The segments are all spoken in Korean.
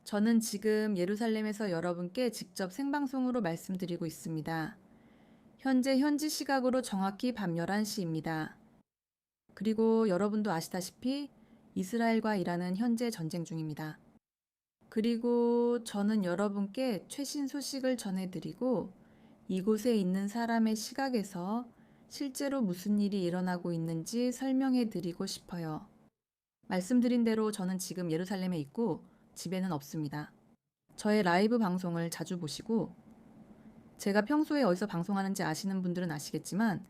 저는 지금 예루살렘에서 여러분께 직접 생방송으로 말씀드리고 있습니다. 현재 현지 시각으로 정확히 밤 11시입니다. 그리고 여러분도 아시다시피 이스라엘과 이란은 현재 전쟁 중입니다. 그리고 저는 여러분께 최신 소식을 전해드리고 이곳에 있는 사람의 시각에서 실제로 무슨 일이 일어나고 있는지 설명해 드리고 싶어요. 말씀드린 대로 저는 지금 예루살렘에 있고 집에는 없습니다. 저의 라이브 방송을 자주 보시고 제가 평소에 어디서 방송하는지 아시는 분들은 아시겠지만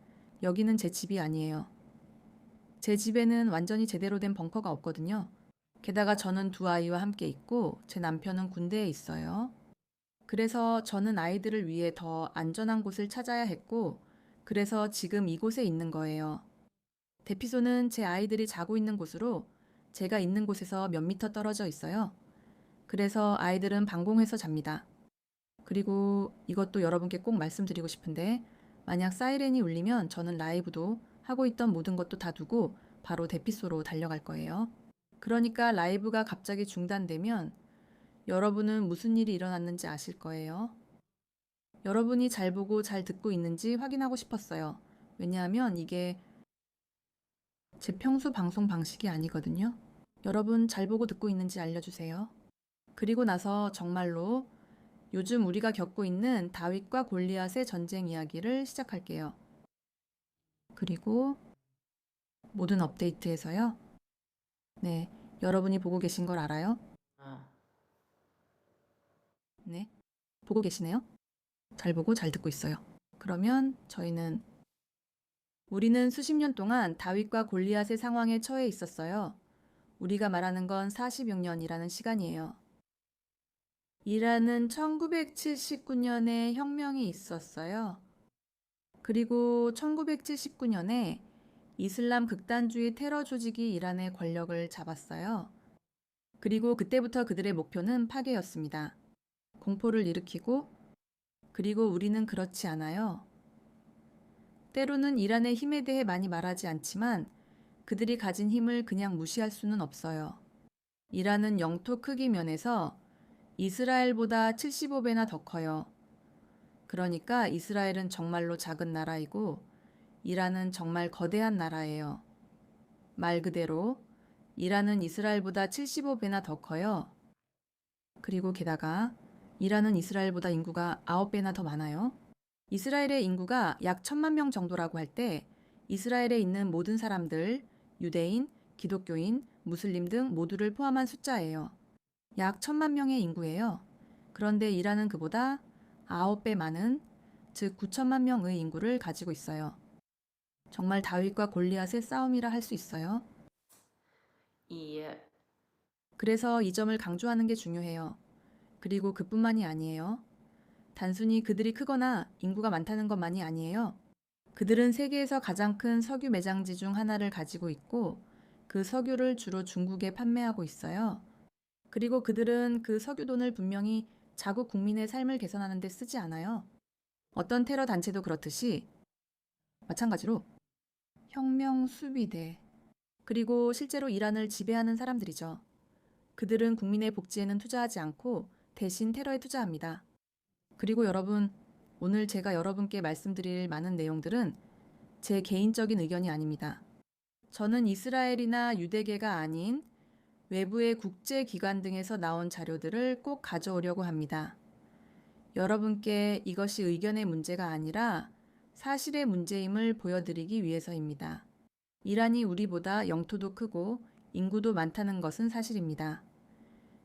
여기는 제 집이 아니에요. 제 집에는 완전히 제대로 된 벙커가 없거든요. 게다가 저는 두 아이와 함께 있고 제 남편은 군대에 있어요. 그래서 저는 아이들을 위해 더 안전한 곳을 찾아야 했고 그래서 지금 이곳에 있는 거예요. 대피소는 제 아이들이 자고 있는 곳으로 제가 있는 곳에서 몇 미터 떨어져 있어요. 그래서 아이들은 방공해서 잡니다. 그리고 이것도 여러분께 꼭 말씀드리고 싶은데 만약 사이렌이 울리면 저는 라이브도 하고 있던 모든 것도 다 두고 바로 대피소로 달려갈 거예요. 그러니까 라이브가 갑자기 중단되면 여러분은 무슨 일이 일어났는지 아실 거예요. 여러분이 잘 보고 잘 듣고 있는지 확인하고 싶었어요. 왜냐하면 이게 제 평소 방송 방식이 아니거든요. 여러분 잘 보고 듣고 있는지 알려주세요. 그리고 나서 정말로 요즘 우리가 겪고 있는 다윗과 골리앗의 전쟁 이야기를 시작할게요. 그리고 모든 업데이트에서요. 네, 여러분이 보고 계신 걸 알아요? 네, 보고 계시네요. 잘 보고 잘 듣고 있어요. 그러면 우리는 수십 년 동안 다윗과 골리앗의 상황에 처해 있었어요. 우리가 말하는 건 46년이라는 시간이에요. 이란은 1979년에 혁명이 있었어요. 그리고 1979년에 이슬람 극단주의 테러 조직이 이란의 권력을 잡았어요. 그리고 그때부터 그들의 목표는 파괴였습니다. 공포를 일으키고, 그리고 우리는 그렇지 않아요. 때로는 이란의 힘에 대해 많이 말하지 않지만 그들이 가진 힘을 그냥 무시할 수는 없어요. 이란은 영토 크기 면에서 이스라엘보다 75배나 더 커요. 그러니까 이스라엘은 정말로 작은 나라이고 이란은 정말 거대한 나라예요. 말 그대로 이란은 이스라엘보다 75배나 더 커요. 그리고 게다가 이란은 이스라엘보다 인구가 9배나 더 많아요. 이스라엘의 인구가 약 1000만 명 정도라고 할 때 이스라엘에 있는 모든 사람들, 유대인, 기독교인, 무슬림 등 모두를 포함한 숫자예요. 약 1000만 명의 인구예요. 그런데 이란은 그보다 9배 많은, 즉 9천만 명의 인구를 가지고 있어요. 정말 다윗과 골리앗의 싸움이라 할 수 있어요. 그래서 이 점을 강조하는 게 중요해요. 그리고 그뿐만이 아니에요. 단순히 그들이 크거나 인구가 많다는 것만이 아니에요. 그들은 세계에서 가장 큰 석유 매장지 중 하나를 가지고 있고 그 석유를 주로 중국에 판매하고 있어요. 그리고 그들은 그 석유돈을 분명히 자국 국민의 삶을 개선하는 데 쓰지 않아요. 어떤 테러 단체도 그렇듯이 마찬가지로 혁명 수비대 그리고 실제로 이란을 지배하는 사람들이죠. 그들은 국민의 복지에는 투자하지 않고 대신 테러에 투자합니다. 그리고 여러분, 오늘 제가 여러분께 말씀드릴 많은 내용들은 제 개인적인 의견이 아닙니다. 저는 이스라엘이나 유대계가 아닌 외부의 국제기관 등에서 나온 자료들을 꼭 가져오려고 합니다. 여러분께 이것이 의견의 문제가 아니라 사실의 문제임을 보여드리기 위해서입니다. 이란이 우리보다 영토도 크고 인구도 많다는 것은 사실입니다.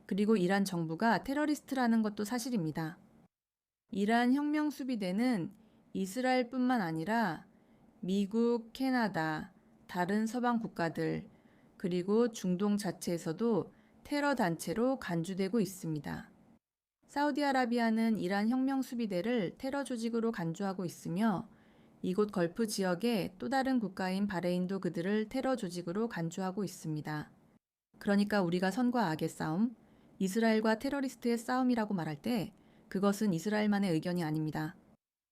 그리고 이란 정부가 테러리스트라는 것도 사실입니다. 이란 혁명수비대는 이스라엘뿐만 아니라 미국, 캐나다, 다른 서방 국가들, 그리고 중동 자체에서도 테러 단체로 간주되고 있습니다. 사우디아라비아는 이란 혁명수비대를 테러 조직으로 간주하고 있으며 이곳 걸프 지역의 또 다른 국가인 바레인도 그들을 테러 조직으로 간주하고 있습니다. 그러니까 우리가 선과 악의 싸움, 이스라엘과 테러리스트의 싸움이라고 말할 때 그것은 이스라엘만의 의견이 아닙니다.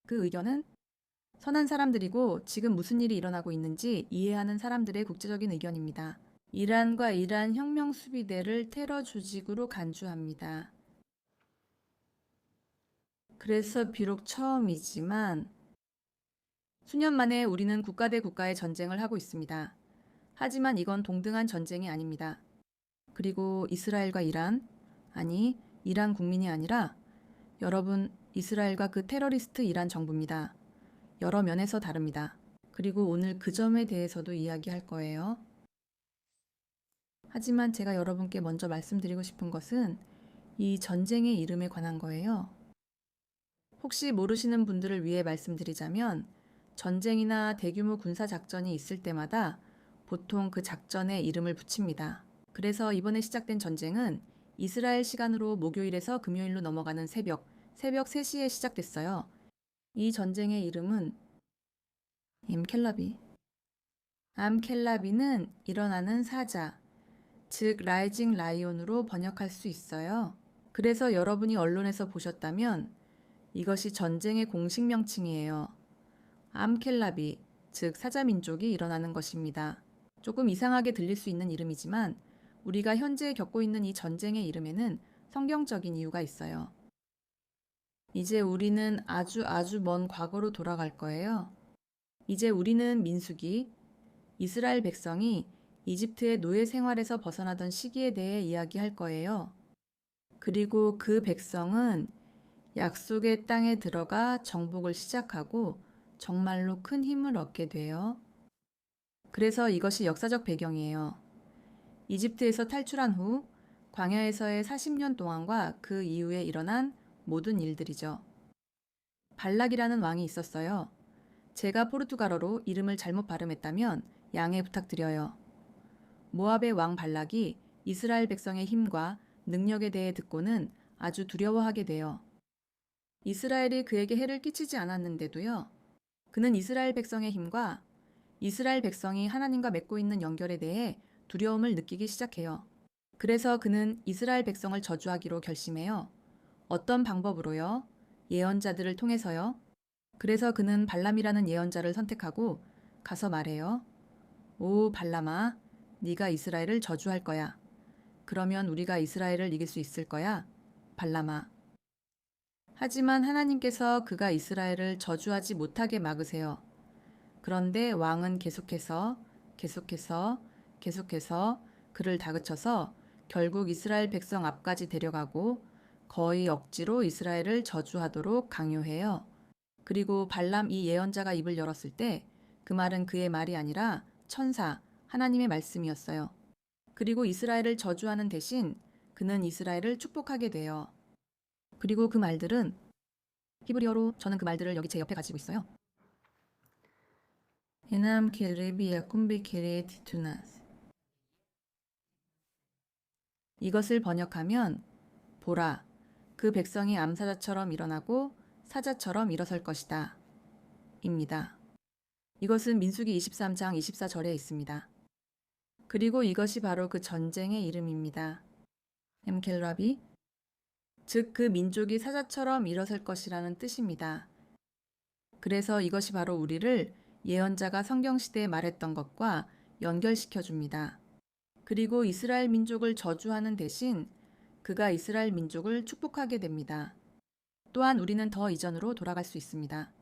그 의견은 선한 사람들이고 지금 무슨 일이 일어나고 있는지 이해하는 사람들의 국제적인 의견입니다. 이란과 이란 혁명수비대를 테러 조직으로 간주합니다. 그래서 비록 처음이지만 수년 만에 우리는 국가 대 국가의 전쟁을 하고 있습니다. 하지만 이건 동등한 전쟁이 아닙니다. 그리고 이스라엘과 이란, 아니 이란 국민이 아니라 여러분, 이스라엘과 그 테러리스트 이란 정부입니다. 여러 면에서 다릅니다. 그리고 오늘 그 점에 대해서도 이야기할 거예요. 하지만 제가 여러분께 먼저 말씀드리고 싶은 것은 이 전쟁의 이름에 관한 거예요. 혹시 모르시는 분들을 위해 말씀드리자면 전쟁이나 대규모 군사작전이 있을 때마다 보통 그 작전에 이름을 붙입니다. 그래서 이번에 시작된 전쟁은 이스라엘 시간으로 목요일에서 금요일로 넘어가는 새벽 3시에 시작됐어요. 이 전쟁의 이름은 암켈라비는 일어나는 사자, 즉 라이징 라이온으로 번역할 수 있어요. 그래서 여러분이 언론에서 보셨다면 이것이 전쟁의 공식 명칭이에요. 암켈라비, 즉 사자민족이 일어나는 것입니다. 조금 이상하게 들릴 수 있는 이름이지만 우리가 현재 겪고 있는 이 전쟁의 이름에는 성경적인 이유가 있어요. 이제 우리는 아주 먼 과거로 돌아갈 거예요. 이제 우리는 민수기, 이스라엘 백성이 이집트의 노예 생활에서 벗어나던 시기에 대해 이야기할 거예요. 그리고 그 백성은 약속의 땅에 들어가 정복을 시작하고 정말로 큰 힘을 얻게 돼요. 그래서 이것이 역사적 배경이에요. 이집트에서 탈출한 후 광야에서의 40년 동안과 그 이후에 일어난 모든 일들이죠. 발락이라는 왕이 있었어요. 제가 포르투갈어로 이름을 잘못 발음했다면 양해 부탁드려요. 모압의 왕 발락이 이스라엘 백성의 힘과 능력에 대해 듣고는 아주 두려워하게 돼요. 이스라엘이 그에게 해를 끼치지 않았는데도요. 그는 이스라엘 백성의 힘과 이스라엘 백성이 하나님과 맺고 있는 연결에 대해 두려움을 느끼기 시작해요. 그래서 그는 이스라엘 백성을 저주하기로 결심해요. 어떤 방법으로요? 예언자들을 통해서요. 그래서 그는 발람이라는 예언자를 선택하고 가서 말해요. 오 발람아, 네가 이스라엘을 저주할 거야. 그러면 우리가 이스라엘을 이길 수 있을 거야. 발람아. 하지만 하나님께서 그가 이스라엘을 저주하지 못하게 막으세요. 그런데 왕은 계속해서 그를 다그쳐서 결국 이스라엘 백성 앞까지 데려가고 거의 억지로 이스라엘을 저주하도록 강요해요. 그리고 발람 이 예언자가 입을 열었을 때 그 말은 그의 말이 아니라 천사, 하나님의 말씀이었어요. 그리고 이스라엘을 저주하는 대신 그는 이스라엘을 축복하게 돼요. 그리고 그 말들은 히브리어로 저는 그 말들을 여기 제 옆에 가지고 있어요. 에남 켈레비아 쿰비 켈레 티투나스. 이것을 번역하면 보라, 그 백성이 암사자처럼 일어나고 사자처럼 일어설 것이다. 입니다. 이것은 민수기 23장 24절에 있습니다. 그리고 이것이 바로 그 전쟁의 이름입니다. 엠켈라비, 즉 그 민족이 사자처럼 일어설 것이라는 뜻입니다. 그래서 이것이 바로 우리를 예언자가 성경시대에 말했던 것과 연결시켜 줍니다. 그리고 이스라엘 민족을 저주하는 대신 그가 이스라엘 민족을 축복하게 됩니다. 또한 우리는 더 이전으로 돌아갈 수 있습니다.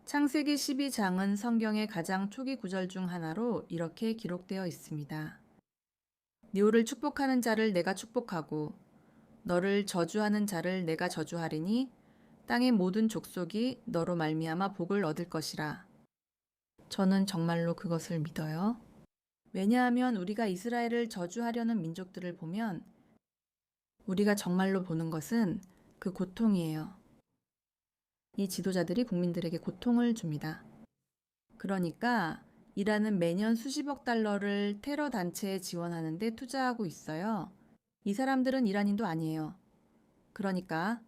창세기 12장은 성경의 가장 초기 구절 중 하나로 이렇게 기록되어 있습니다. 니오를 축복하는 자를 내가 축복하고 너를 저주하는 자를 내가 저주하리니 땅의 모든 족속이 너로 말미암아 복을 얻을 것이라. 저는 정말로 그것을 믿어요. 왜냐하면 우리가 이스라엘을 저주하려는 민족들을 보면 우리가 정말로 보는 것은 그 고통이에요. 이 지도자들이 국민들에게 고통을 줍니다. 그러니까 이란은 매년 수십억 달러를 테러 단체에 지원하는 데 투자하고 있어요. 이 사람들은 이란인도 아니에요. 그러니까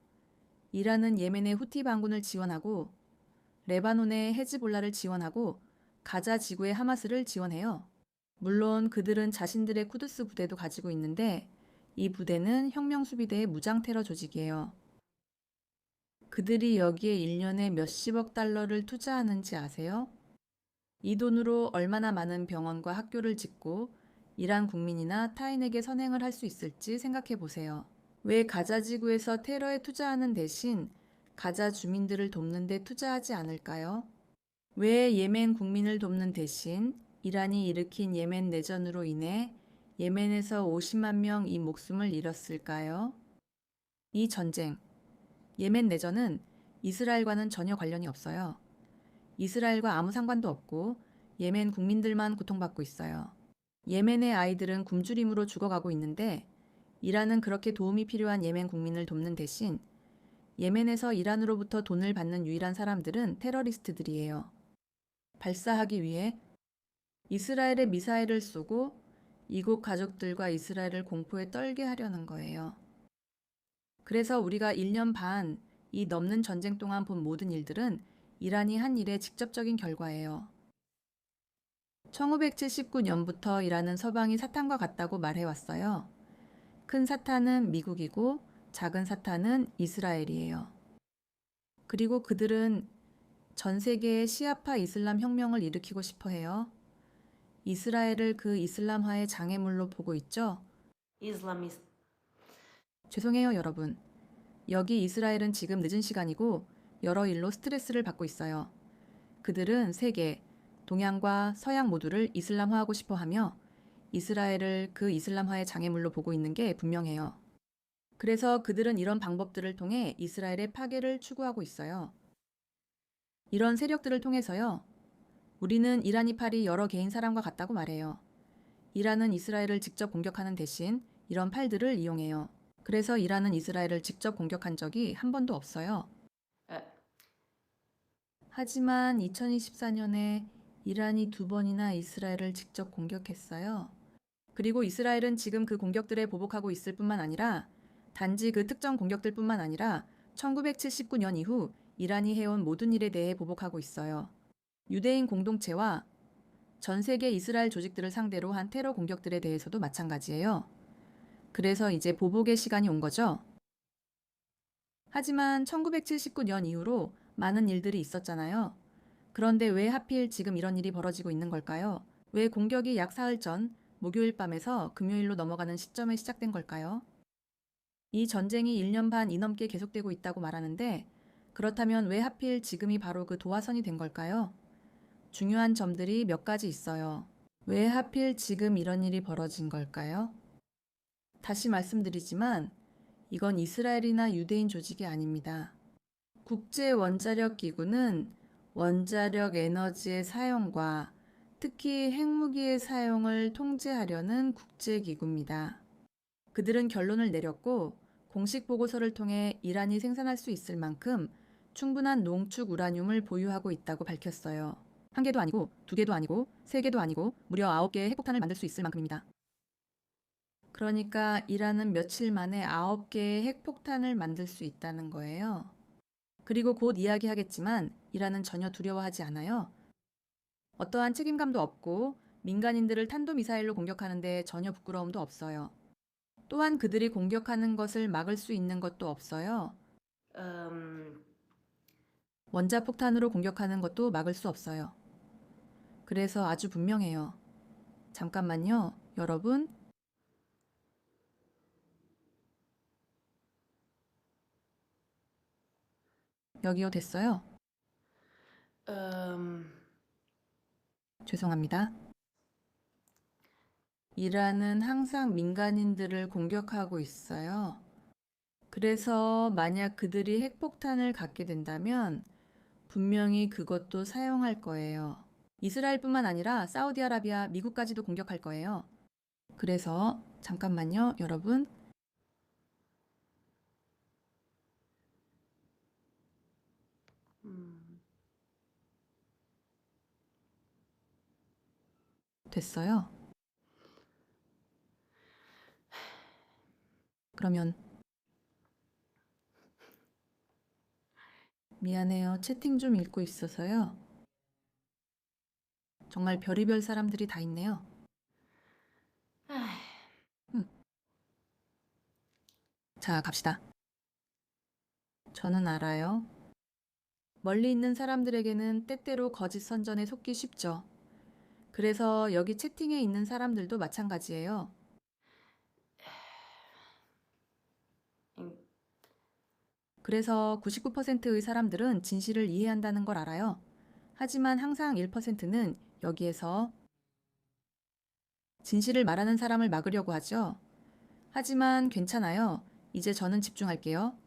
이란은 예멘의 후티 반군을 지원하고 레바논의 헤즈볼라를 지원하고 가자 지구의 하마스를 지원해요. 물론 그들은 자신들의 쿠드스 부대도 가지고 있는데 이 부대는 혁명수비대의 무장 테러 조직이에요. 그들이 여기에 1년에 몇십억 달러를 투자하는지 아세요? 이 돈으로 얼마나 많은 병원과 학교를 짓고 이란 국민이나 타인에게 선행을 할 수 있을지 생각해 보세요. 왜 가자 지구에서 테러에 투자하는 대신 가자 주민들을 돕는 데 투자하지 않을까요? 왜 예멘 국민을 돕는 대신 이란이 일으킨 예멘 내전으로 인해 예멘에서 50만 명이 목숨을 잃었을까요? 이 전쟁, 예멘 내전은 이스라엘과는 전혀 관련이 없어요. 이스라엘과 아무 상관도 없고 예멘 국민들만 고통받고 있어요. 예멘의 아이들은 굶주림으로 죽어가고 있는데 이란은 그렇게 도움이 필요한 예멘 국민을 돕는 대신 예멘에서 이란으로부터 돈을 받는 유일한 사람들은 테러리스트들이에요. 발사하기 위해 이스라엘에 미사일을 쏘고 이국 가족들과 이스라엘을 공포에 떨게 하려는 거예요. 그래서 우리가 1년 반 이 넘는 전쟁 동안 본 모든 일들은 이란이 한 일의 직접적인 결과예요. 1979년부터 이란은 서방이 사탄과 같다고 말해왔어요. 큰 사탄은 미국이고 작은 사탄은 이스라엘이에요. 그리고 그들은 전 세계의 시아파 이슬람 혁명을 일으키고 싶어 해요. 이스라엘을 그 이슬람화의 장애물로 보고 있죠? 죄송해요, 여러분. 여기 이스라엘은 지금 늦은 시간이고 여러 일로 스트레스를 받고 있어요. 그들은 세계, 동양과 서양 모두를 이슬람화하고 싶어 하며 이스라엘을 그 이슬람화의 장애물로 보고 있는 게 분명해요. 그래서 그들은 이런 방법들을 통해 이스라엘의 파괴를 추구하고 있어요. 이런 세력들을 통해서요. 우리는 이란이 팔이 여러 개인 사람과 같다고 말해요. 이란은 이스라엘을 직접 공격하는 대신 이런 팔들을 이용해요. 그래서 이란은 이스라엘을 직접 공격한 적이 한 번도 없어요. 하지만 2024년에 이란이 2번이나 이스라엘을 직접 공격했어요. 그리고 이스라엘은 지금 그 공격들에 보복하고 있을 뿐만 아니라 단지 그 특정 공격들뿐만 아니라 1979년 이후 이란이 해온 모든 일에 대해 보복하고 있어요. 유대인 공동체와 전 세계 이스라엘 조직들을 상대로 한 테러 공격들에 대해서도 마찬가지예요. 그래서 이제 보복의 시간이 온 거죠. 하지만 1979년 이후로 많은 일들이 있었잖아요. 그런데 왜 하필 지금 이런 일이 벌어지고 있는 걸까요? 왜 공격이 약 사흘 전 목요일 밤에서 금요일로 넘어가는 시점에 시작된 걸까요? 이 전쟁이 1년 반이 넘게 계속되고 있다고 말하는데 그렇다면 왜 하필 지금이 바로 그 도화선이 된 걸까요? 중요한 점들이 몇 가지 있어요. 왜 하필 지금 이런 일이 벌어진 걸까요? 다시 말씀드리지만 이건 이스라엘이나 유대인 조직이 아닙니다. 국제 원자력 기구는 원자력 에너지의 사용과 특히 핵무기의 사용을 통제하려는 국제기구입니다. 그들은 결론을 내렸고 공식 보고서를 통해 이란이 생산할 수 있을 만큼 충분한 농축 우라늄을 보유하고 있다고 밝혔어요. 1개도 아니고 2개도 아니고 3개도 아니고 무려 9개의 핵폭탄을 만들 수 있을 만큼입니다. 그러니까 이란은 며칠 만에 9개의 핵폭탄을 만들 수 있다는 거예요. 그리고 곧 이야기하겠지만 이란은 전혀 두려워하지 않아요. 어떠한 책임감도 없고 민간인들을 탄도미사일로 공격하는데 전혀 부끄러움도 없어요. 또한 그들이 공격하는 것을 막을 수 있는 것도 없어요. 원자폭탄으로 공격하는 것도 막을 수 없어요. 그래서 아주 분명해요. 잠깐만요, 여러분. 여기요, 됐어요? 죄송합니다. 이란은 항상 민간인들을 공격하고 있어요. 그래서 만약 그들이 핵폭탄을 갖게 된다면 분명히 그것도 사용할 거예요. 이스라엘뿐만 아니라 사우디아라비아, 미국까지도 공격할 거예요. 그래서 잠깐만요, 여러분. 됐어요. 그러면 미안해요. 채팅 좀 읽고 있어서요. 정말 별의별 사람들이 다 있네요. 자, 갑시다. 저는 알아요. 멀리 있는 사람들에게는 때때로 거짓 선전에 속기 쉽죠. 그래서 여기 채팅에 있는 사람들도 마찬가지예요. 인- 그래서 99%의 사람들은 진실을 이해한다는 걸 알아요. 하지만 항상 1%는 여기에서 진실을 말하는 사람을 막으려고 하죠. 하지만 괜찮아요. 이제 저는 집중할게요.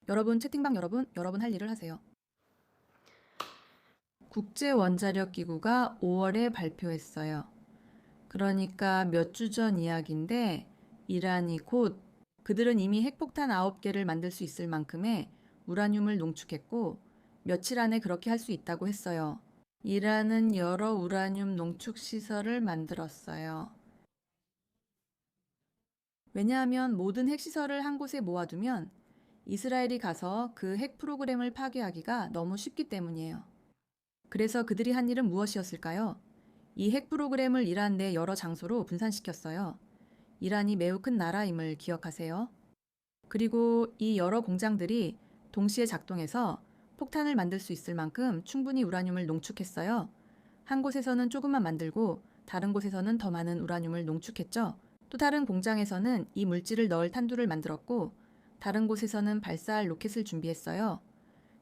여러분, 채팅방 여러분 할 일을 하세요. 국제원자력기구가 5월에 발표했어요. 그러니까 몇 주 전 이야기인데 이란이 곧 그들은 이미 핵폭탄 9개를 만들 수 있을 만큼의 우라늄을 농축했고 며칠 안에 그렇게 할 수 있다고 했어요. 이란은 여러 우라늄 농축 시설을 만들었어요. 왜냐하면 모든 핵시설을 한 곳에 모아두면 이스라엘이 가서 그 핵 프로그램을 파괴하기가 너무 쉽기 때문이에요. 그래서 그들이 한 일은 무엇이었을까요? 이 핵 프로그램을 이란 내 여러 장소로 분산시켰어요. 이란이 매우 큰 나라임을 기억하세요. 그리고 이 여러 공장들이 동시에 작동해서 폭탄을 만들 수 있을 만큼 충분히 우라늄을 농축했어요. 한 곳에서는 조금만 만들고 다른 곳에서는 더 많은 우라늄을 농축했죠. 또 다른 공장에서는 이 물질을 넣을 탄두를 만들었고 다른 곳에서는 발사할 로켓을 준비했어요.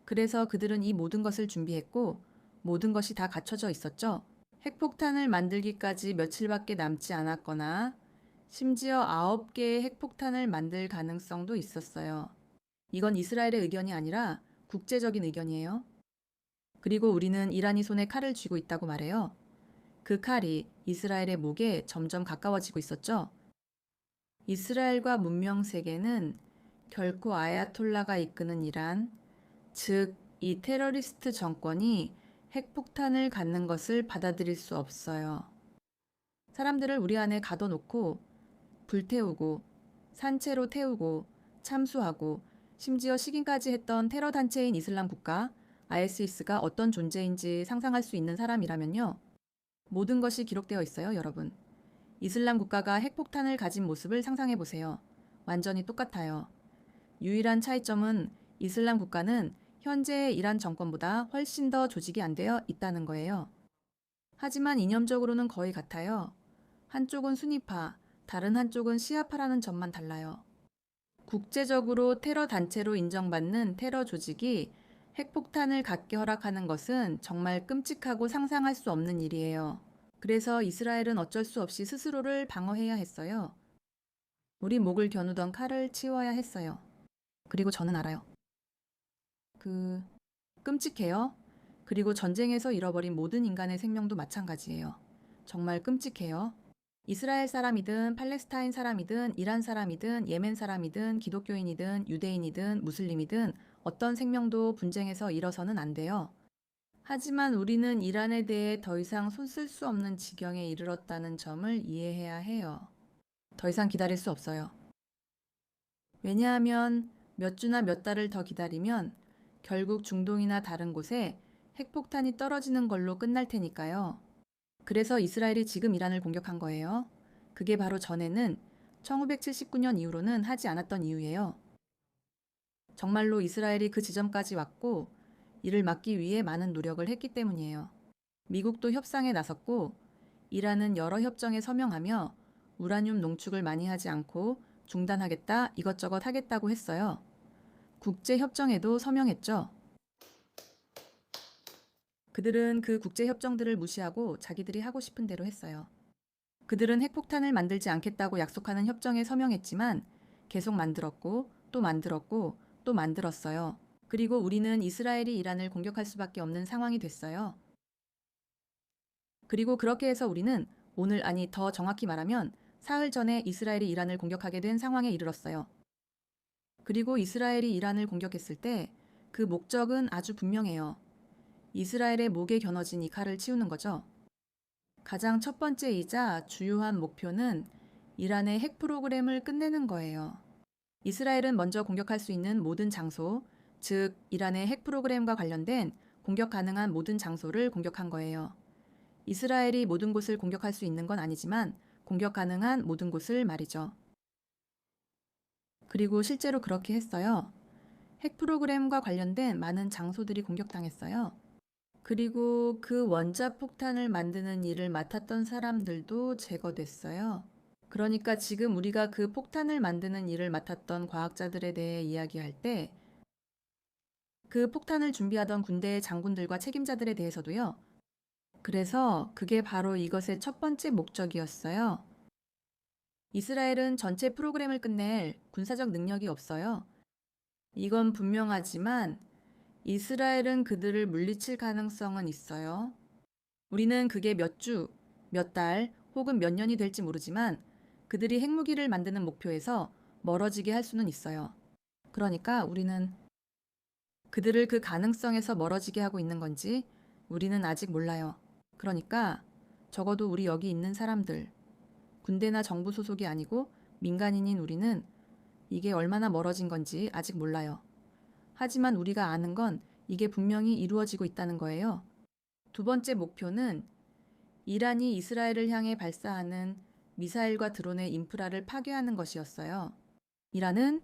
그래서 그들은 이 모든 것을 준비했고 모든 것이 다 갖춰져 있었죠. 핵폭탄을 만들기까지 며칠밖에 남지 않았거나 심지어 9개의 핵폭탄을 만들 가능성도 있었어요. 이건 이스라엘의 의견이 아니라 국제적인 의견이에요. 그리고 우리는 이란이 손에 칼을 쥐고 있다고 말해요. 그 칼이 이스라엘의 목에 점점 가까워지고 있었죠. 이스라엘과 문명 세계는 결코 아야톨라가 이끄는 이란, 즉 이 테러리스트 정권이 핵폭탄을 갖는 것을 받아들일 수 없어요. 사람들을 우리 안에 가둬놓고 불태우고 산채로 태우고 참수하고 심지어 식인까지 했던 테러 단체인 이슬람 국가 ISIS가 어떤 존재인지 상상할 수 있는 사람이라면요. 모든 것이 기록되어 있어요, 여러분. 이슬람 국가가 핵폭탄을 가진 모습을 상상해 보세요. 완전히 똑같아요. 유일한 차이점은 이슬람 국가는 현재의 이란 정권보다 훨씬 더 조직이 안 되어 있다는 거예요. 하지만 이념적으로는 거의 같아요. 한쪽은 순위파, 다른 한쪽은 시아파라는 점만 달라요. 국제적으로 테러 단체로 인정받는 테러 조직이 핵폭탄을 갖게 허락하는 것은 정말 끔찍하고 상상할 수 없는 일이에요. 그래서 이스라엘은 어쩔 수 없이 스스로를 방어해야 했어요. 우리 목을 겨누던 칼을 치워야 했어요. 그리고 저는 알아요. 끔찍해요. 그리고 전쟁에서 잃어버린 모든 인간의 생명도 마찬가지예요. 정말 끔찍해요. 이스라엘 사람이든 팔레스타인 사람이든 이란 사람이든 예멘 사람이든 기독교인이든 유대인이든 무슬림이든 어떤 생명도 분쟁에서 잃어서는 안 돼요. 하지만 우리는 이란에 대해 더 이상 손 쓸 수 없는 지경에 이르렀다는 점을 이해해야 해요. 더 이상 기다릴 수 없어요. 왜냐하면 몇 주나 몇 달을 더 기다리면 결국 중동이나 다른 곳에 핵폭탄이 떨어지는 걸로 끝날 테니까요. 그래서 이스라엘이 지금 이란을 공격한 거예요. 그게 바로 전에는 1979년 이후로는 하지 않았던 이유예요. 정말로 이스라엘이 그 지점까지 왔고 이를 막기 위해 많은 노력을 했기 때문이에요. 미국도 협상에 나섰고 이란은 여러 협정에 서명하며 우라늄 농축을 많이 하지 않고 중단하겠다 이것저것 하겠다고 했어요. 국제협정에도 서명했죠. 그들은 그 국제협정들을 무시하고 자기들이 하고 싶은 대로 했어요. 그들은 핵폭탄을 만들지 않겠다고 약속하는 협정에 서명했지만 계속 만들었고 또 만들었고 또 만들었어요. 그리고 우리는 이스라엘이 이란을 공격할 수밖에 없는 상황이 됐어요. 그리고 그렇게 해서 우리는 오늘 아니 더 정확히 말하면 사흘 전에 이스라엘이 이란을 공격하게 된 상황에 이르렀어요. 그리고 이스라엘이 이란을 공격했을 때 그 목적은 아주 분명해요. 이스라엘의 목에 겨눠진 이 칼을 치우는 거죠. 가장 첫 번째이자 주요한 목표는 이란의 핵 프로그램을 끝내는 거예요. 이스라엘은 먼저 공격할 수 있는 모든 장소, 즉 이란의 핵 프로그램과 관련된 공격 가능한 모든 장소를 공격한 거예요. 이스라엘이 모든 곳을 공격할 수 있는 건 아니지만 공격 가능한 모든 곳을 말이죠. 그리고 실제로 그렇게 했어요. 핵 프로그램과 관련된 많은 장소들이 공격당했어요. 그리고 그 원자폭탄을 만드는 일을 맡았던 사람들도 제거됐어요. 그러니까 지금 우리가 그 폭탄을 만드는 일을 맡았던 과학자들에 대해 이야기할 때 그 폭탄을 준비하던 군대의 장군들과 책임자들에 대해서도요. 그래서 그게 바로 이것의 첫 번째 목적이었어요. 이스라엘은 전체 프로그램을 끝낼 군사적 능력이 없어요. 이건 분명하지만 이스라엘은 그들을 물리칠 가능성은 있어요. 우리는 그게 몇 주, 몇 달, 혹은 몇 년이 될지 모르지만 그들이 핵무기를 만드는 목표에서 멀어지게 할 수는 있어요. 그러니까 우리는 그들을 그 가능성에서 멀어지게 하고 있는 건지 우리는 아직 몰라요. 그러니까 적어도 우리 여기 있는 사람들, 군대나 정부 소속이 아니고 민간인인 우리는 이게 얼마나 멀어진 건지 아직 몰라요. 하지만 우리가 아는 건 이게 분명히 이루어지고 있다는 거예요. 두 번째 목표는 이란이 이스라엘을 향해 발사하는 미사일과 드론의 인프라를 파괴하는 것이었어요. 이란은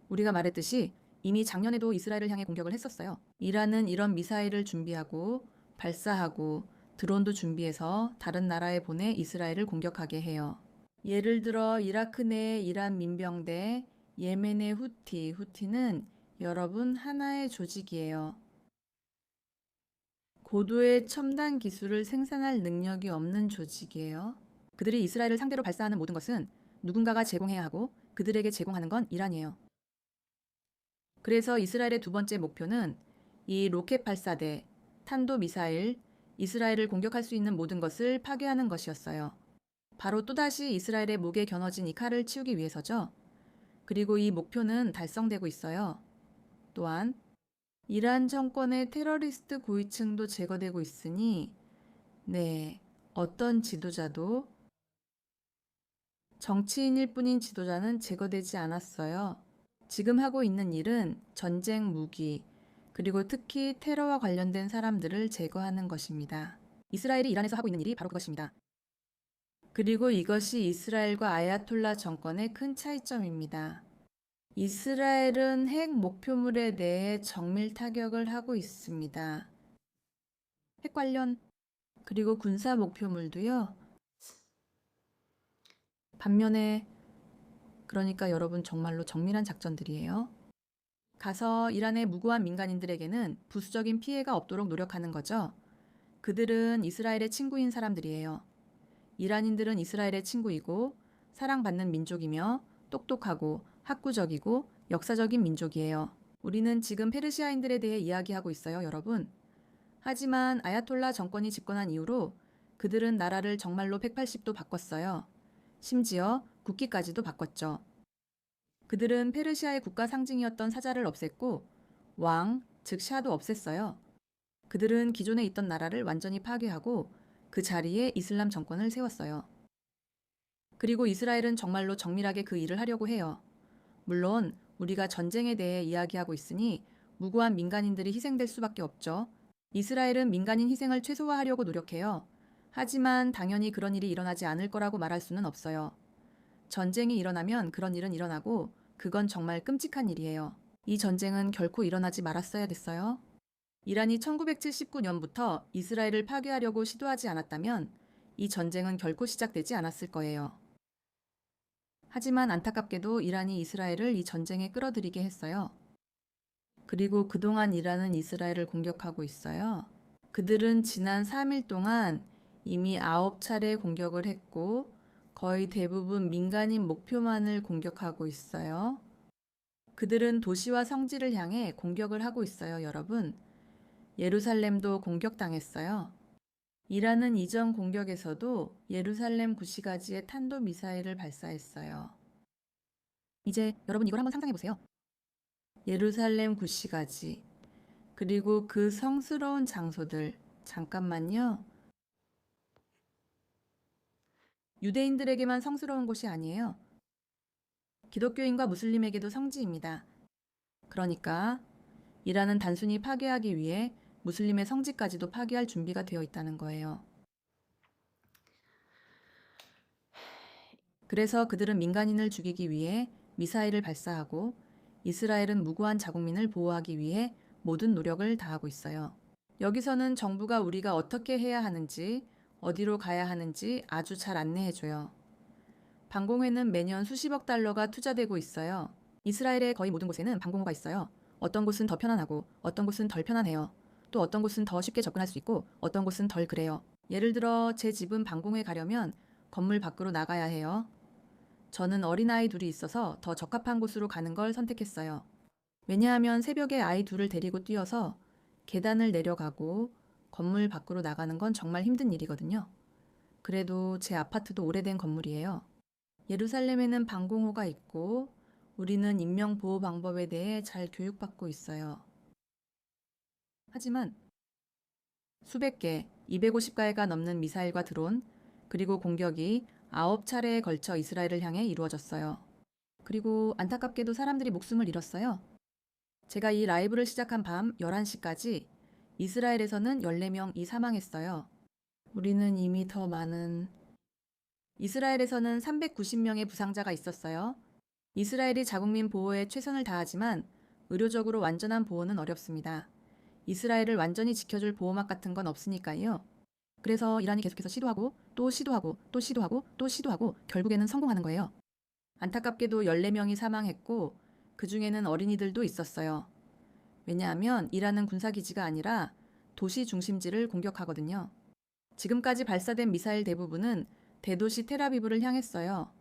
우리가 말했듯이 이미 작년에도 이스라엘을 향해 공격을 했었어요. 이란은 이런 미사일을 준비하고 발사하고 드론도 준비해서 다른 나라에 보내 이스라엘을 공격하게 해요. 예를 들어 이라크 내 이란 민병대, 예멘의 후티는 여러분 하나의 조직이에요. 고도의 첨단 기술을 생산할 능력이 없는 조직이에요. 그들이 이스라엘을 상대로 발사하는 모든 것은 누군가가 제공해야 하고 그들에게 제공하는 건 이란이에요. 그래서 이스라엘의 두 번째 목표는 이 로켓 발사대, 탄도미사일, 이스라엘을 공격할 수 있는 모든 것을 파괴하는 것이었어요. 바로 또다시 이스라엘의 목에 겨눠진 이 칼을 치우기 위해서죠. 그리고 이 목표는 달성되고 있어요. 또한 이란 정권의 테러리스트 고위층도 제거되고 있으니 어떤 지도자도 정치인일 뿐인 지도자는 제거되지 않았어요. 지금 하고 있는 일은 전쟁 무기, 그리고 특히 테러와 관련된 사람들을 제거하는 것입니다. 이스라엘이 이란에서 하고 있는 일이 바로 그것입니다. 그리고 이것이 이스라엘과 아야톨라 정권의 큰 차이점입니다. 이스라엘은 핵 목표물에 대해 정밀 타격을 하고 있습니다. 핵 관련 그리고 군사 목표물도요. 반면에 그러니까 여러분 정말로 정밀한 작전들이에요. 가서 이란의 무고한 민간인들에게는 부수적인 피해가 없도록 노력하는 거죠. 그들은 이스라엘의 친구인 사람들이에요. 이란인들은 이스라엘의 친구이고 사랑받는 민족이며 똑똑하고 학구적이고 역사적인 민족이에요. 우리는 지금 페르시아인들에 대해 이야기하고 있어요, 여러분. 하지만 아야톨라 정권이 집권한 이후로 그들은 나라를 정말로 180도 바꿨어요. 심지어 국기까지도 바꿨죠. 그들은 페르시아의 국가 상징이었던 사자를 없앴고 왕, 즉 샤도 없앴어요. 그들은 기존에 있던 나라를 완전히 파괴하고 그 자리에 이슬람 정권을 세웠어요. 그리고 이스라엘은 정말로 정밀하게 그 일을 하려고 해요. 물론 우리가 전쟁에 대해 이야기하고 있으니 무고한 민간인들이 희생될 수밖에 없죠. 이스라엘은 민간인 희생을 최소화하려고 노력해요. 하지만 당연히 그런 일이 일어나지 않을 거라고 말할 수는 없어요. 전쟁이 일어나면 그런 일은 일어나고 그건 정말 끔찍한 일이에요. 이 전쟁은 결코 일어나지 말았어야 됐어요. 이란이 1979년부터 이스라엘을 파괴하려고 시도하지 않았다면 이 전쟁은 결코 시작되지 않았을 거예요. 하지만 안타깝게도 이란이 이스라엘을 이 전쟁에 끌어들이게 했어요. 그리고 그동안 이란은 이스라엘을 공격하고 있어요. 그들은 지난 3일 동안 이미 9차례 공격을 했고 거의 대부분 민간인 목표만을 공격하고 있어요. 그들은 도시와 성지를 향해 공격을 하고 있어요, 여러분. 예루살렘도 공격당했어요. 이란은 이전 공격에서도 예루살렘 구시가지에 탄도미사일을 발사했어요. 이제 여러분 이걸 한번 상상해 보세요. 예루살렘 구시가지, 그리고 그 성스러운 장소들, 잠깐만요. 유대인들에게만 성스러운 곳이 아니에요. 기독교인과 무슬림에게도 성지입니다. 그러니까 이란은 단순히 파괴하기 위해 무슬림의 성지까지도 파괴할 준비가 되어 있다는 거예요. 그래서 그들은 민간인을 죽이기 위해 미사일을 발사하고 이스라엘은 무고한 자국민을 보호하기 위해 모든 노력을 다하고 있어요. 여기서는 정부가 우리가 어떻게 해야 하는지, 어디로 가야 하는지 아주 잘 안내해줘요. 방공회는 매년 수십억 달러가 투자되고 있어요. 이스라엘의 거의 모든 곳에는 방공호가 있어요. 어떤 곳은 더 편안하고 어떤 곳은 덜 편안해요. 또 어떤 곳은 더 쉽게 접근할 수 있고 어떤 곳은 덜 그래요. 예를 들어 제 집은 방공회 가려면 건물 밖으로 나가야 해요. 저는 어린아이 둘이 있어서 더 적합한 곳으로 가는 걸 선택했어요. 왜냐하면 새벽에 아이 둘을 데리고 뛰어서 계단을 내려가고 건물 밖으로 나가는 건 정말 힘든 일이거든요. 그래도 제 아파트도 오래된 건물이에요. 예루살렘에는 방공호가 있고 우리는 인명보호 방법에 대해 잘 교육받고 있어요. 하지만 수백 개, 250가해가 넘는 미사일과 드론, 그리고 공격이 9차례에 걸쳐 이스라엘을 향해 이루어졌어요. 그리고 안타깝게도 사람들이 목숨을 잃었어요. 제가 이 라이브를 시작한 밤 11시까지 이스라엘에서는 14명이 사망했어요. 우리는 이미 더 많은 이스라엘에서는 390명의 부상자가 있었어요. 이스라엘이 자국민 보호에 최선을 다하지만 의료적으로 완전한 보호는 어렵습니다. 이스라엘을 완전히 지켜줄 보호막 같은 건 없으니까요. 그래서 이란이 계속해서 시도하고 또 시도하고 또 시도하고 또 시도하고 결국에는 성공하는 거예요. 안타깝게도 14명이 사망했고 그 중에는 어린이들도 있었어요. 왜냐하면 이란은 군사기지가 아니라 도시 중심지를 공격하거든요. 지금까지 발사된 미사일 대부분은 대도시 텔아비브를 향했어요.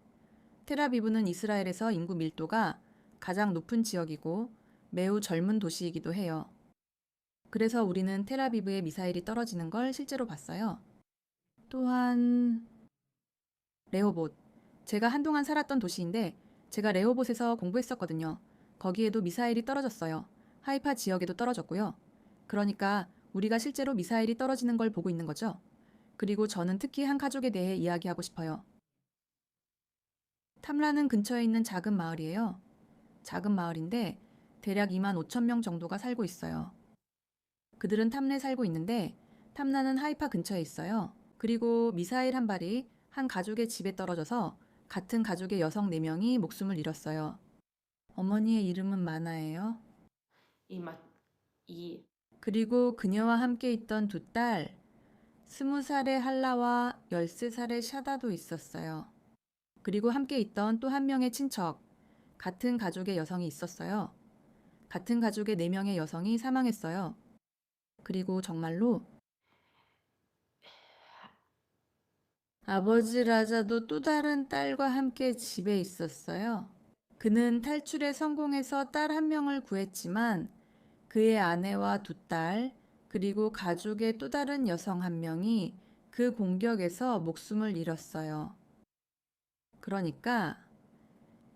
텔아비브는 이스라엘에서 인구 밀도가 가장 높은 지역이고 매우 젊은 도시이기도 해요. 그래서 우리는 텔아비브에 미사일이 떨어지는 걸 실제로 봤어요. 또한 레호봇. 제가 한동안 살았던 도시인데 제가 레호봇에서 공부했었거든요. 거기에도 미사일이 떨어졌어요. 하이파 지역에도 떨어졌고요. 그러니까 우리가 실제로 미사일이 떨어지는 걸 보고 있는 거죠. 그리고 저는 특히 한 가족에 대해 이야기하고 싶어요. 탐라는 근처에 있는 작은 마을이에요. 작은 마을인데 대략 2만 5천 명 정도가 살고 있어요. 그들은 탐내에 살고 있는데 탐라는 하이파 근처에 있어요. 그리고 미사일 한 발이 한 가족의 집에 떨어져서 같은 가족의 여성 4명이 목숨을 잃었어요. 어머니의 이름은 마나예요. 이 그리고 그녀와 함께 있던 두 딸, 20살의 할라와 13살의 샤다도 있었어요. 그리고 함께 있던 또 한 명의 친척, 같은 가족의 여성이 있었어요. 같은 가족의 4명의 여성이 사망했어요. 그리고 정말로 아버지 라자도 또 다른 딸과 함께 집에 있었어요. 그는 탈출에 성공해서 딸 한 명을 구했지만 그의 아내와 두 딸, 그리고 가족의 또 다른 여성 한 명이 그 공격에서 목숨을 잃었어요. 그러니까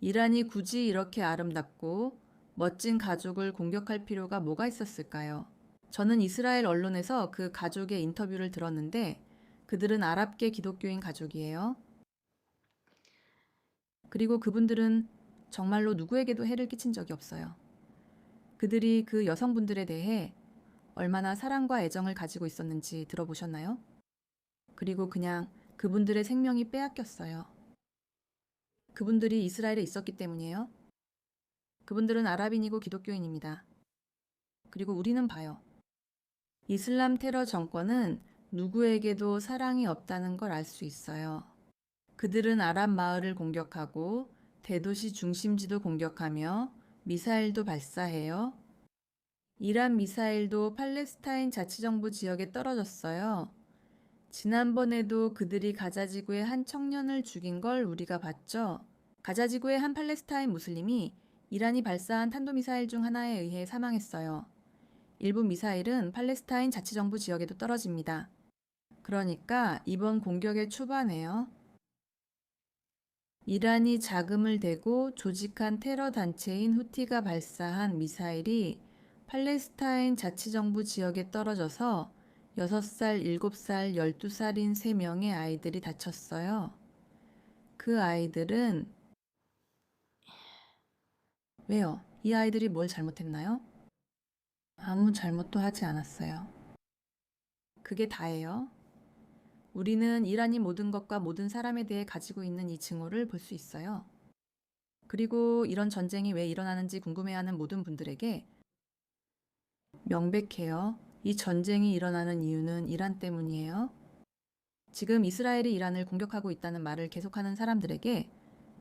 이란이 굳이 이렇게 아름답고 멋진 가족을 공격할 필요가 뭐가 있었을까요? 저는 이스라엘 언론에서 그 가족의 인터뷰를 들었는데 그들은 아랍계 기독교인 가족이에요. 그리고 그분들은 정말로 누구에게도 해를 끼친 적이 없어요. 그들이 그 여성분들에 대해 얼마나 사랑과 애정을 가지고 있었는지 들어보셨나요? 그리고 그냥 그분들의 생명이 빼앗겼어요. 그분들이 이스라엘에 있었기 때문이에요. 그분들은 아랍인이고 기독교인입니다. 그리고 우리는 봐요. 이슬람 테러 정권은 누구에게도 사랑이 없다는 걸 알 수 있어요. 그들은 아랍 마을을 공격하고 대도시 중심지도 공격하며 미사일도 발사해요. 이란 미사일도 팔레스타인 자치정부 지역에 떨어졌어요. 지난번에도 그들이 가자지구의 한 청년을 죽인 걸 우리가 봤죠. 가자지구의 한 팔레스타인 무슬림이 이란이 발사한 탄도미사일 중 하나에 의해 사망했어요. 일부 미사일은 팔레스타인 자치정부 지역에도 떨어집니다. 그러니까 이번 공격의 초반에요. 이란이 자금을 대고 조직한 테러 단체인 후티가 발사한 미사일이 팔레스타인 자치정부 지역에 떨어져서 6살, 7살, 12살인 3명의 아이들이 다쳤어요. 그 아이들은 왜요? 이 아이들이 뭘 잘못했나요? 아무 잘못도 하지 않았어요. 그게 다예요. 우리는 이란이 모든 것과 모든 사람에 대해 가지고 있는 이 증오를 볼 수 있어요. 그리고 이런 전쟁이 왜 일어나는지 궁금해하는 모든 분들에게 명백해요. 이 전쟁이 일어나는 이유는 이란 때문이에요. 지금 이스라엘이 이란을 공격하고 있다는 말을 계속하는 사람들에게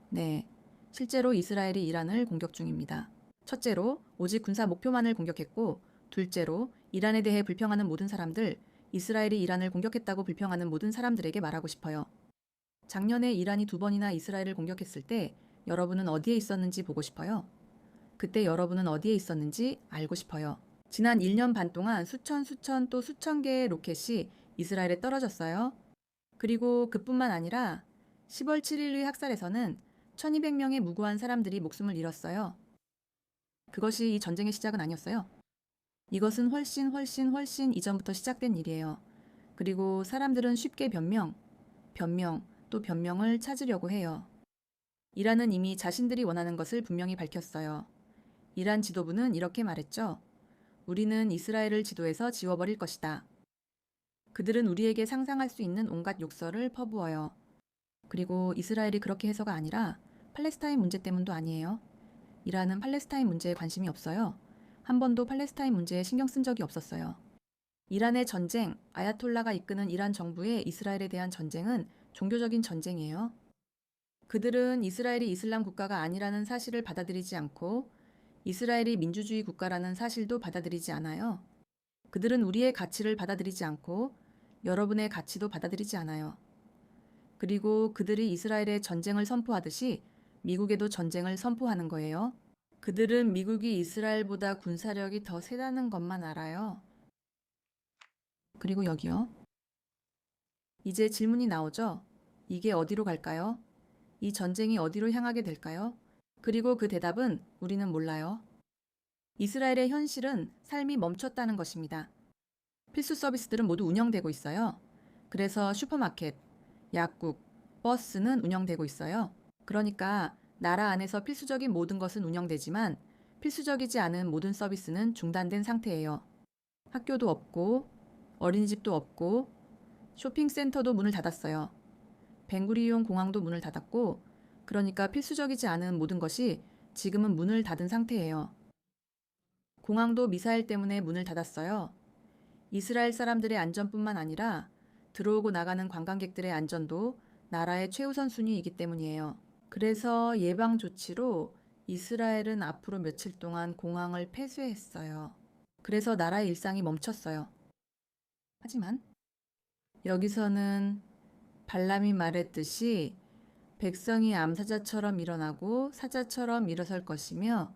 네, 실제로 이스라엘이 이란을 공격 중입니다. 첫째로 오직 군사 목표만을 공격했고 둘째로 이란에 대해 불평하는 모든 사람들, 이스라엘이 이란을 공격했다고 불평하는 모든 사람들에게 말하고 싶어요. 작년에 이란이 2번이나 이스라엘을 공격했을 때 여러분은 어디에 있었는지 보고 싶어요. 그때 여러분은 어디에 있었는지 알고 싶어요. 지난 1년 반 동안 수천 또 수천 개의 로켓이 이스라엘에 떨어졌어요. 그리고 그뿐만 아니라 10월 7일의 학살에서는 1200명의 무고한 사람들이 목숨을 잃었어요. 그것이 이 전쟁의 시작은 아니었어요. 이것은 훨씬 이전부터 시작된 일이에요. 그리고 사람들은 쉽게 또 변명을 찾으려고 해요. 이란은 이미 자신들이 원하는 것을 분명히 밝혔어요. 이란 지도부는 이렇게 말했죠. 우리는 이스라엘을 지도에서 지워버릴 것이다. 그들은 우리에게 상상할 수 있는 온갖 욕설을 퍼부어요. 그리고 이스라엘이 그렇게 해서가 아니라 팔레스타인 문제 때문도 아니에요. 이란은 팔레스타인 문제에 관심이 없어요. 한 번도 팔레스타인 문제에 신경 쓴 적이 없었어요. 이란의 전쟁, 아야톨라가 이끄는 이란 정부의 이스라엘에 대한 전쟁은 종교적인 전쟁이에요. 그들은 이스라엘이 이슬람 국가가 아니라는 사실을 받아들이지 않고 이스라엘이 민주주의 국가라는 사실도 받아들이지 않아요. 그들은 우리의 가치를 받아들이지 않고 여러분의 가치도 받아들이지 않아요. 그리고 그들이 이스라엘에 전쟁을 선포하듯이 미국에도 전쟁을 선포하는 거예요. 그들은 미국이 이스라엘보다 군사력이 더 세다는 것만 알아요. 그리고 여기요. 이제 질문이 나오죠. 이게 어디로 갈까요? 이 전쟁이 어디로 향하게 될까요? 그리고 그 대답은 우리는 몰라요. 이스라엘의 현실은 삶이 멈췄다는 것입니다. 필수 서비스들은 모두 운영되고 있어요. 그래서 슈퍼마켓, 약국, 버스는 운영되고 있어요. 그러니까 나라 안에서 필수적인 모든 것은 운영되지만 필수적이지 않은 모든 서비스는 중단된 상태예요. 학교도 없고 어린이집도 없고 쇼핑센터도 문을 닫았어요. 벵구리온 공항도 문을 닫았고 그러니까 필수적이지 않은 모든 것이 지금은 문을 닫은 상태예요. 공항도 미사일 때문에 문을 닫았어요. 이스라엘 사람들의 안전뿐만 아니라 들어오고 나가는 관광객들의 안전도 나라의 최우선 순위이기 때문이에요. 그래서 예방 조치로 이스라엘은 앞으로 며칠 동안 공항을 폐쇄했어요. 그래서 나라의 일상이 멈췄어요. 하지만 여기서는 발람이 말했듯이 백성이 암사자처럼 일어나고 사자처럼 일어설 것이며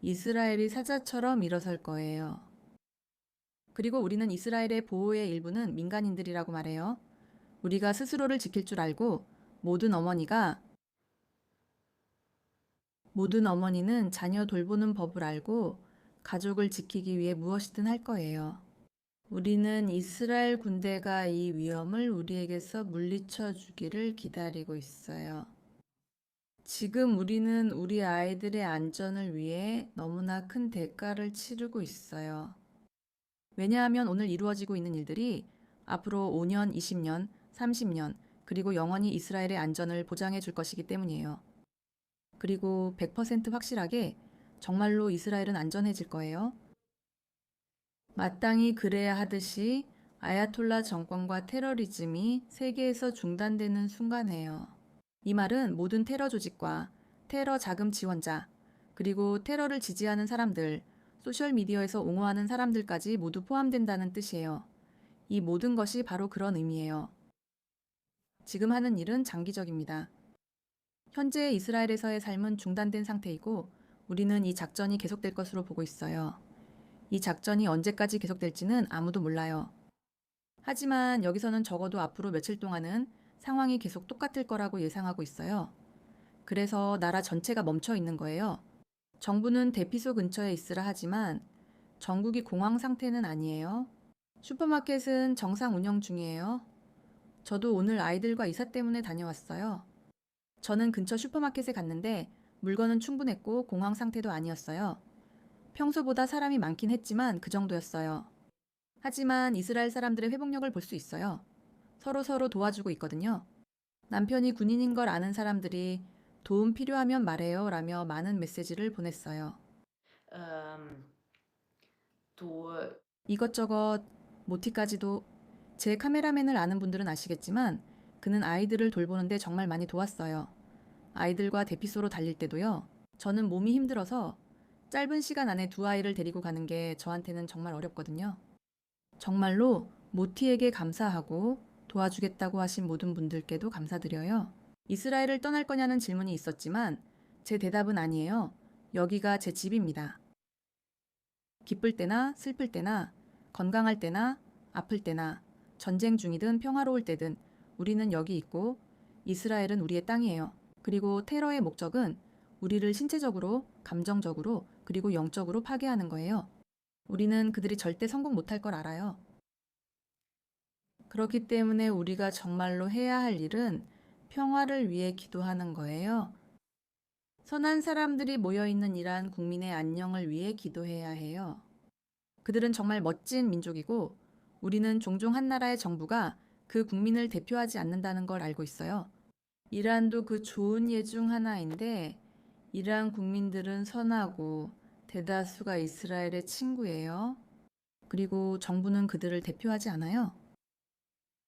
이스라엘이 사자처럼 일어설 거예요. 그리고 우리는 이스라엘의 보호의 일부는 민간인들이라고 말해요. 우리가 스스로를 지킬 줄 알고 모든 어머니는 자녀 돌보는 법을 알고 가족을 지키기 위해 무엇이든 할 거예요. 우리는 이스라엘 군대가 이 위험을 우리에게서 물리쳐 주기를 기다리고 있어요. 지금 우리는 우리 아이들의 안전을 위해 너무나 큰 대가를 치르고 있어요. 왜냐하면 오늘 이루어지고 있는 일들이 앞으로 5년, 20년, 30년, 그리고 영원히 이스라엘의 안전을 보장해 줄 것이기 때문이에요. 그리고 100% 확실하게 정말로 이스라엘은 안전해질 거예요. 마땅히 그래야 하듯이 아야톨라 정권과 테러리즘이 세계에서 중단되는 순간이에요. 이 말은 모든 테러 조직과 테러 자금 지원자, 그리고 테러를 지지하는 사람들, 소셜미디어에서 옹호하는 사람들까지 모두 포함된다는 뜻이에요. 이 모든 것이 바로 그런 의미예요. 지금 하는 일은 장기적입니다. 현재 이스라엘에서의 삶은 중단된 상태이고 우리는 이 작전이 계속될 것으로 보고 있어요. 이 작전이 언제까지 계속될지는 아무도 몰라요. 하지만 여기서는 적어도 앞으로 며칠 동안은 상황이 계속 똑같을 거라고 예상하고 있어요. 그래서 나라 전체가 멈춰 있는 거예요. 정부는 대피소 근처에 있으라 하지만 전국이 공황 상태는 아니에요. 슈퍼마켓은 정상 운영 중이에요. 저도 오늘 아이들과 이사 때문에 다녀왔어요. 저는 근처 슈퍼마켓에 갔는데 물건은 충분했고 공황 상태도 아니었어요. 평소보다 사람이 많긴 했지만 그 정도였어요. 하지만 이스라엘 사람들의 회복력을 볼 수 있어요. 서로 도와주고 있거든요. 남편이 군인인 걸 아는 사람들이 도움 필요하면 말해요 라며 많은 메시지를 보냈어요. Du 이것저것 모티까지도. 제 카메라맨을 아는 분들은 아시겠지만 그는 아이들을 돌보는데 정말 많이 도왔어요. 아이들과 대피소로 달릴 때도요. 저는 몸이 힘들어서 짧은 시간 안에 두 아이를 데리고 가는 게 저한테는 정말 어렵거든요. 정말로 모티에게 감사하고 도와주겠다고 하신 모든 분들께도 감사드려요. 이스라엘을 떠날 거냐는 질문이 있었지만 제 대답은 아니에요. 여기가 제 집입니다. 기쁠 때나 슬플 때나 건강할 때나 아플 때나 전쟁 중이든 평화로울 때든 우리는 여기 있고 이스라엘은 우리의 땅이에요. 그리고 테러의 목적은 우리를 신체적으로, 감정적으로, 그리고 영적으로 파괴하는 거예요. 우리는 그들이 절대 성공 못할 걸 알아요. 그렇기 때문에 우리가 정말로 해야 할 일은 평화를 위해 기도하는 거예요. 선한 사람들이 모여있는 이란 국민의 안녕을 위해 기도해야 해요. 그들은 정말 멋진 민족이고 우리는 종종 한 나라의 정부가 그 국민을 대표하지 않는다는 걸 알고 있어요. 이란도 그 좋은 예 중 하나인데 이란 국민들은 선하고 대다수가 이스라엘의 친구예요. 그리고 정부는 그들을 대표하지 않아요.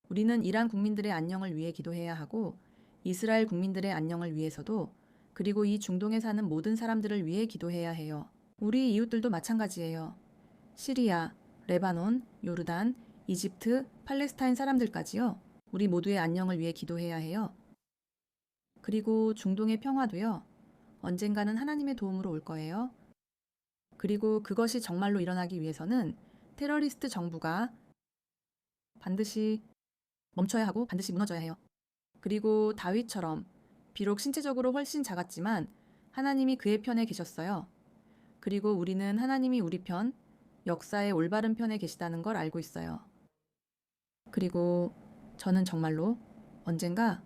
우리는 이란 국민들의 안녕을 위해 기도해야 하고 이스라엘 국민들의 안녕을 위해서도 그리고 이 중동에 사는 모든 사람들을 위해 기도해야 해요. 우리 이웃들도 마찬가지예요. 시리아, 레바논, 요르단, 이집트, 팔레스타인 사람들까지요. 우리 모두의 안녕을 위해 기도해야 해요. 그리고 중동의 평화도요. 언젠가는 하나님의 도움으로 올 거예요. 그리고 그것이 정말로 일어나기 위해서는 테러리스트 정부가 반드시 멈춰야 하고 반드시 무너져야 해요. 그리고 다윗처럼 비록 신체적으로 훨씬 작았지만 하나님이 그의 편에 계셨어요. 그리고 우리는 하나님이 우리 편, 역사의 올바른 편에 계시다는 걸 알고 있어요. 그리고 저는 정말로 언젠가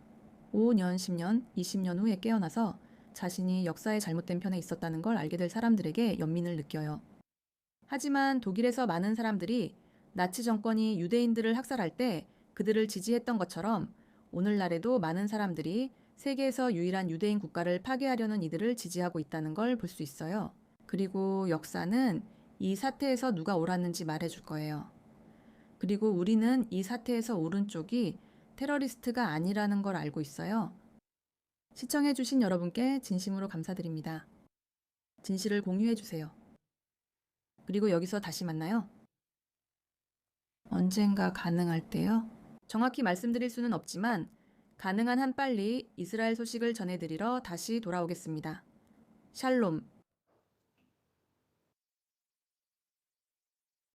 5년, 10년, 20년 후에 깨어나서 자신이 역사의 잘못된 편에 있었다는 걸 알게 될 사람들에게 연민을 느껴요. 하지만 독일에서 많은 사람들이 나치 정권이 유대인들을 학살할 때 그들을 지지했던 것처럼 오늘날에도 많은 사람들이 세계에서 유일한 유대인 국가를 파괴하려는 이들을 지지하고 있다는 걸 볼 수 있어요. 그리고 역사는 이 사태에서 누가 옳았는지 말해줄 거예요. 그리고 우리는 이 사태에서 옳은 쪽이 테러리스트가 아니라는 걸 알고 있어요. 시청해주신 여러분께 진심으로 감사드립니다. 진실을 공유해주세요. 그리고 여기서 다시 만나요. 언젠가 가능할 때요? 정확히 말씀드릴 수는 없지만 가능한 한 빨리 이스라엘 소식을 전해드리러 다시 돌아오겠습니다. 샬롬.